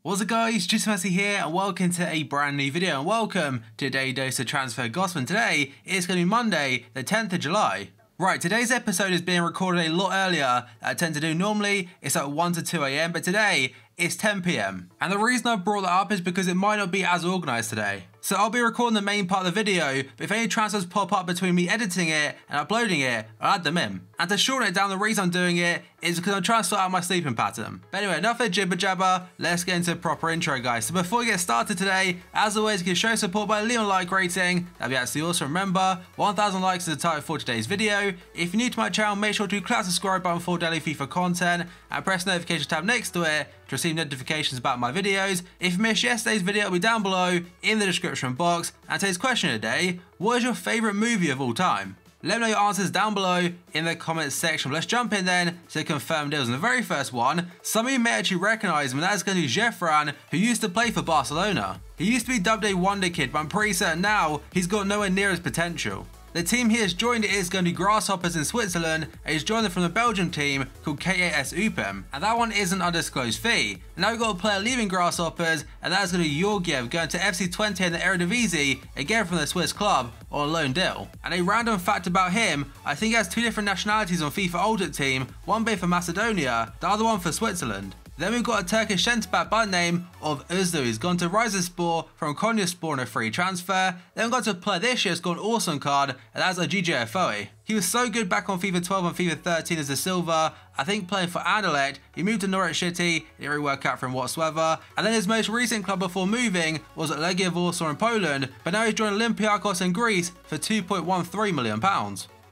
What's up guys, Jim Yosef here and welcome to a brand new video and welcome to a daily dose of transfer gossip. And today is going to be Monday the 10th of July. Right, today's episode is being recorded a lot earlier than I tend to do normally. It's at 1 to 2 AM, but today it's 10 PM. And the reason I brought that up is because it might not be as organised today. So I'll be recording the main part of the video, but if any transfers pop up between me editing it and uploading it, I'll add them in. And to shorten it down, the reason I'm doing it is because I'm trying to sort out my sleeping pattern. But anyway, enough of jibber jabber, let's get into a proper intro guys. So before we get started today, as always, you can show support by leaving a like rating, that'd be absolutely awesome. Remember, 1,000 likes is the target for today's video. If you're new to my channel, make sure to click the subscribe button for daily FIFA content and press the notifications tab next to it to receive notifications about my videos. If you missed yesterday's video, it'll be down below in the description box. And today's question of the day, what is your favourite movie of all time? Let me know your answers down below in the comments section. Let's jump in then to confirm deals. And the very first one, some of you may actually recognise him, and that is going to be Distrion, who used to play for Barcelona. He used to be dubbed a wonder kid, but I'm pretty certain now he's got nowhere near his potential. The team he has joined is going to be Grasshoppers in Switzerland, and he's joined them from the Belgian team called KAS Eupen, and that one is an undisclosed fee. And now we've got a player leaving Grasshoppers, and that is going to be Georgiev going to FC20 in the Eredivisie, again from the Swiss club, on a loan deal. And a random fact about him, I think he has two different nationalities on FIFA Ultimate Team, one being for Macedonia, the other one for Switzerland. Then we've got a Turkish centre-back by the name of Özlu. He's gone to Rizespor from Konyaspor on a free transfer. Then we've got a player this year who's got an awesome card, and that's RUDIGER. He was so good back on FIFA 12 and FIFA 13 as a silver. I think playing for Anderlecht, he moved to Norwich City, it didn't really work out for him whatsoever. And then his most recent club before moving was at Legia Warsaw in Poland, but now he's joined Olympiacos in Greece for £2.13 million.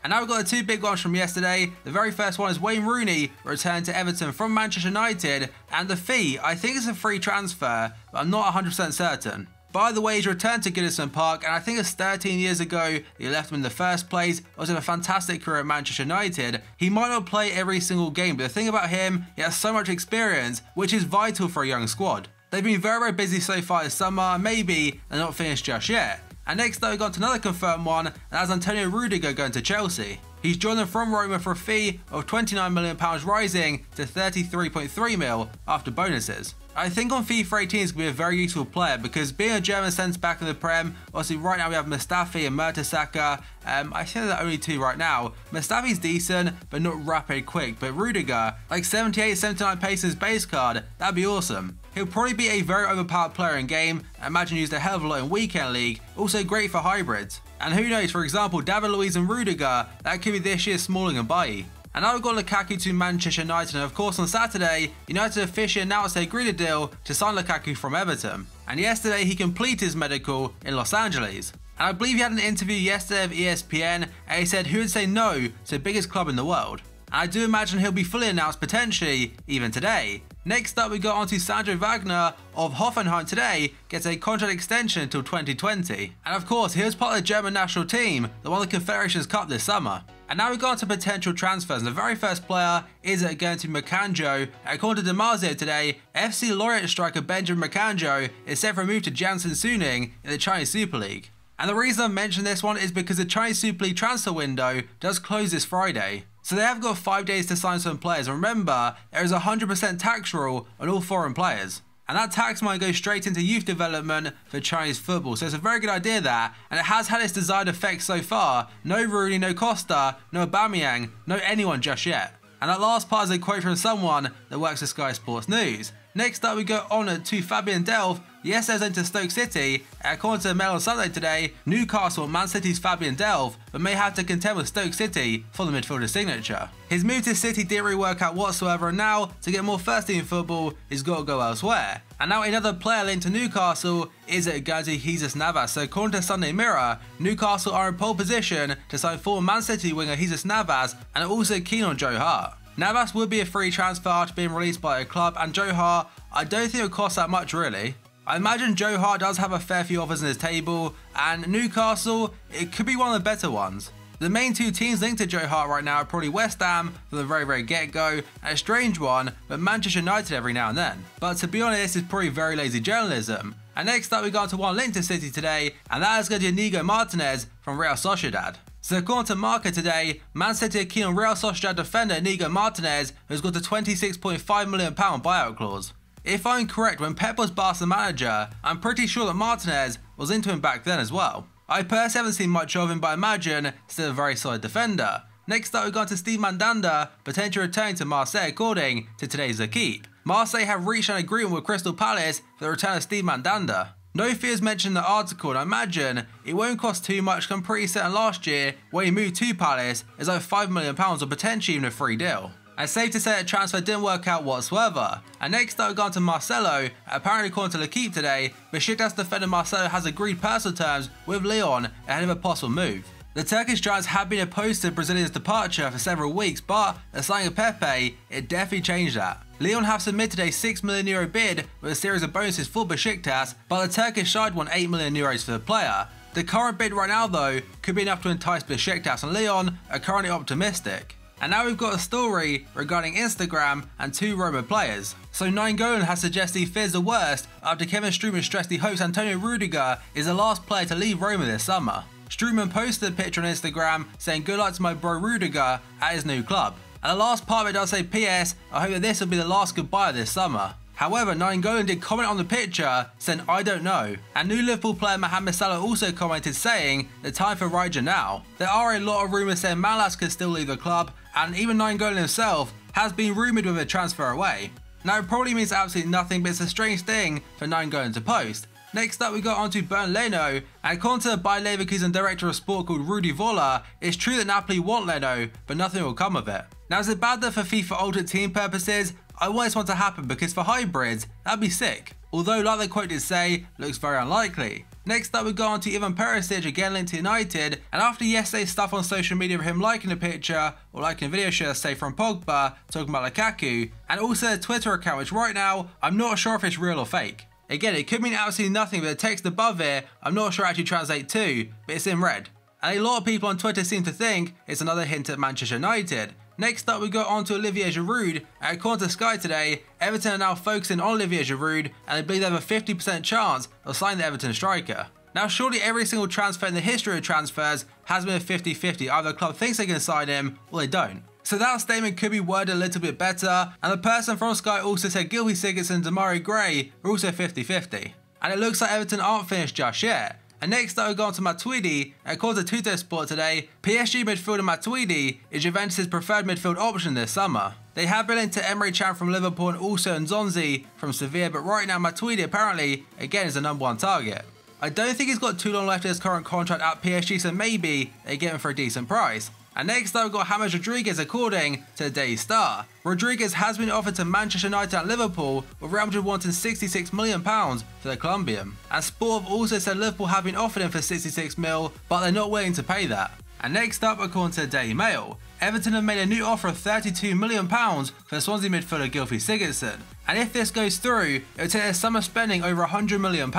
And now we've got the two big ones from yesterday. The very first one is Wayne Rooney returned to Everton from Manchester United, and the fee, I think it's a free transfer, but I'm not 100% certain. By the way, he's returned to Goodison Park, and I think it's 13 years ago he left him in the first place. He was in a fantastic career at Manchester United. He might not play every single game, but the thing about him, he has so much experience, which is vital for a young squad. They've been very busy so far this summer, maybe they're not finished just yet. And next up we got another confirmed one, and that's Antonio Rudiger going to Chelsea. He's joined them from Roma for a fee of £29 million, rising to 33.3 mil after bonuses. I think on FIFA 18 is going to be a very useful player because being a German centre-back in the Prem, obviously right now we have Mustafi and Mertesacker. I think they're only two right now. Mustafi's decent, but not rapid quick, but Rudiger, like 78, 79 pace in his base card, that'd be awesome. He'll probably be a very overpowered player in game, I imagine used a hell of a lot in Weekend League, also great for hybrids. And who knows, for example, David Luiz and Rudiger, that could be this year's Smalling and Bailly. And now we've got Lukaku to Manchester United, and of course on Saturday, United officially announced they agreed a deal to sign Lukaku from Everton. And yesterday he completed his medical in Los Angeles. And I believe he had an interview yesterday with ESPN, and he said who would say no to the biggest club in the world. And I do imagine he'll be fully announced potentially even today. Next up we got onto Sandro Wagner of Hoffenheim today, gets a contract extension until 2020. And of course he was part of the German national team that won the Confederations Cup this summer. And now we got onto potential transfers, and the very first player is going to Makanjo. According to Damasio today, FC Lorient striker Benjamin Makanjo is set for a move to Janssen Suning in the Chinese Super League. And the reason I mentioned this one is because the Chinese Super League transfer window does close this Friday. So they have got 5 days to sign some players, and remember, there is a 100% tax rule on all foreign players. And that tax might go straight into youth development for Chinese football, so it's a very good idea there, and it has had its desired effect so far. No Rooney, no Costa, no Aubameyang, no anyone just yet. And that last part is a quote from someone that works for Sky Sports News. Next up we go on to FABIAN DELPH. Yes, they're into Stoke City. According to the Mail on Sunday today, Newcastle and Man City's FABIAN DELPH, but may have to contend with Stoke City for the midfielder's signature. His move to City didn't really work out whatsoever, and now, to get more first team football, he's got to go elsewhere. And now another player linked to Newcastle is going to Jesus Navas. So according to Sunday Mirror, Newcastle are in pole position to sign former Man City winger Jesus Navas, and are also keen on Joe Hart. Navas would be a free transfer after being released by a club, and Joe Hart, I don't think it would cost that much really. I imagine Joe Hart does have a fair few offers in his table, and Newcastle, it could be one of the better ones. The main two teams linked to Joe Hart right now are probably West Ham from the very get-go, and a strange one, but Manchester United every now and then. But to be honest, it's probably very lazy journalism. And next up we got to one linked to City today, and that is going to be Inigo Martinez from Real Sociedad. So according to Marca today, Man City are keen on Real Sociedad defender Inigo Martinez, who's got a £26.5 million buyout clause. If I'm correct, when Pep was Barca manager, I'm pretty sure that Martinez was into him back then as well. I personally haven't seen much of him, but I imagine still a very solid defender. Next up, we've gone to Steve Mandanda, potentially returning to Marseille according to today's L'Equipe. Marseille have reached an agreement with Crystal Palace for the return of Steve Mandanda. No fears mentioned in the article, and I imagine it won't cost too much. I'm pretty certain last year, when he moved to Palace, is over £5 million or potentially even a free deal. And safe to say that transfer didn't work out whatsoever. And next up, we've gone to Marcelo. Apparently, according to L'Equipe today, Besiktas defender Marcelo has agreed personal terms with Lyon ahead of a possible move. The Turkish giants have been opposed to Brazilian's departure for several weeks, but the signing of Pepe, it definitely changed that. Lyon have submitted a €6 million bid with a series of bonuses for Besiktas, but the Turkish side want €8 million for the player. The current bid right now, though, could be enough to entice Besiktas, and Lyon are currently optimistic. And now we've got a story regarding Instagram and 2 Roma players. So Nainggolan has suggested he fears the worst after Kevin Strootman stressed he hopes Antonio Rudiger is the last player to leave Roma this summer. Strootman posted a picture on Instagram saying good luck to my bro Rudiger at his new club. And the last part of it does say PS, I hope that this will be the last goodbye this summer. However, Nainggolan did comment on the picture saying I don't know. And new Liverpool player Mohamed Salah also commented saying the time for Rudiger now. There are a lot of rumours saying Malas could still leave the club, and even Nainggolan himself has been rumoured with a transfer away. Now it probably means absolutely nothing, but it's a strange thing for Nainggolan to post. Next up, we got onto Bernd Leno, and according to the Bayer Leverkusen director of sport called Rudi Völler, it's true that Napoli want Leno, but nothing will come of it. Now, is it bad that for FIFA Ultimate Team purposes, I want this one to happen, because for hybrids, that'd be sick. Although, like the quote did say, looks very unlikely. Next up, we got onto Ivan Perisic, again linked to United, and after yesterday's stuff on social media of him liking a picture, or liking a video share, say from Pogba, talking about Lukaku, and also a Twitter account, which right now, I'm not sure if it's real or fake. Again, it could mean absolutely nothing, but the text above it, I'm not sure actually translate to, but it's in red. And a lot of people on Twitter seem to think it's another hint at Manchester United. Next up, we got on to Olivier Giroud, and according to Sky today, Everton are now focusing on Olivier Giroud, and they believe they have a 50% chance of signing the Everton striker. Now, surely every single transfer in the history of transfers has been a 50-50, either the club thinks they can sign him, or they don't. So that statement could be worded a little bit better, and the person from Sky also said Gylfi Sigurdsson and Demarai Gray are also 50-50. And it looks like Everton aren't finished just yet. And next up, we go on to Matuidi, and according to Tuttosport today, PSG midfielder Matuidi is Juventus' preferred midfield option this summer. They have been linked to Emre Can from Liverpool and also Nzonzi from Sevilla, but right now Matuidi apparently, again, is the #1 target. I don't think he's got too long left in his current contract at PSG, so maybe they get him for a decent price. And next up, we've got James Rodriguez according to the Daily Star. Rodriguez has been offered to Manchester United and Liverpool, with Real Madrid wanting £66 million for the Colombian. And Sport have also said Liverpool have been offered him for 66 mil, but they're not willing to pay that. And next up, according to the Daily Mail, Everton have made a new offer of £32 million for Swansea midfielder Gylfi Sigurdsson. And if this goes through, it will take their summer spending over £100 million.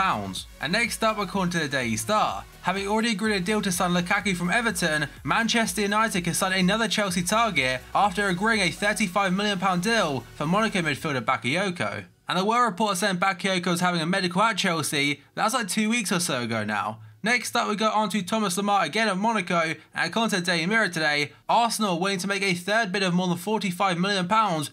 And next up, according to the Daily Star, having already agreed a deal to sign Lukaku from Everton, Manchester United can sign another Chelsea target after agreeing a £35 million deal for Monaco midfielder Bakayoko. And there were reports saying Bakayoko was having a medical at Chelsea, that was like 2 weeks or so ago now. Next up, we go on to Thomas Lemar again of Monaco, and according to the Daily Mirror today, Arsenal are willing to make a third bid of more than £45 million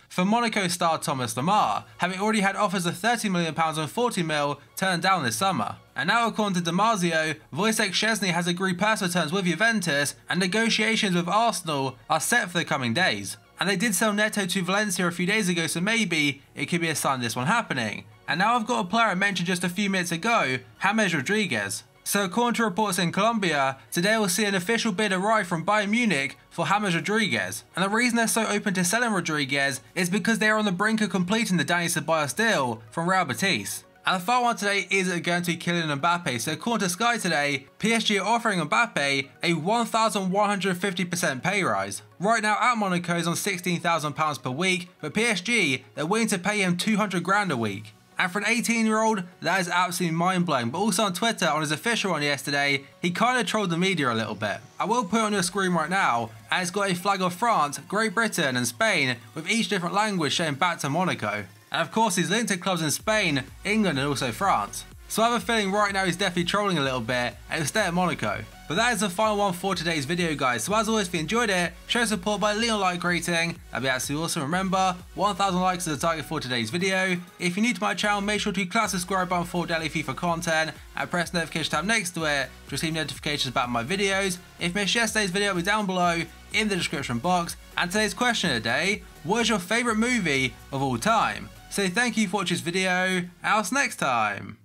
for Monaco star Thomas Lemar, having already had offers of £30 million and £40 million turned down this summer. And now, according to Damasio, Wojciech Szczesny has agreed personal terms with Juventus, and negotiations with Arsenal are set for the coming days. And they did sell Neto to Valencia a few days ago, so maybe it could be a sign of this one happening. And now I've got a player I mentioned just a few minutes ago, James Rodriguez. So according to reports in Colombia, today we'll see an official bid arrive from Bayern Munich for James Rodriguez. And the reason they're so open to selling Rodriguez is because they are on the brink of completing the Dani Ceballos deal from Real Betis. And the final one today is going to be Kylian Mbappe. So according to Sky today, PSG are offering Mbappe a 1,150% pay rise. Right now at Monaco is on £16,000 per week, but PSG, they're willing to pay him 200 grand a week. And for an 18-year-old, that is absolutely mind-blowing. But also on Twitter, on his official one yesterday, he kind of trolled the media a little bit. I will put it on your screen right now, and it's got a flag of France, Great Britain and Spain, with each different language showing back to Monaco. And of course, he's linked to clubs in Spain, England and also France. So I have a feeling right now he's definitely trolling a little bit and he'll stay at Monaco. But that is the final one for today's video, guys. So as always, if you enjoyed it, show support by leaving a like rating. That'd be absolutely awesome. Remember, 1,000 likes is the target for today's video. If you're new to my channel, make sure to click the subscribe button for daily FIFA content and press the notification tab next to it to receive notifications about my videos. If you missed yesterday's video, it'll be down below in the description box. And today's question of the day, what is your favourite movie of all time? So thank you for watching this video, and I'll see you next time.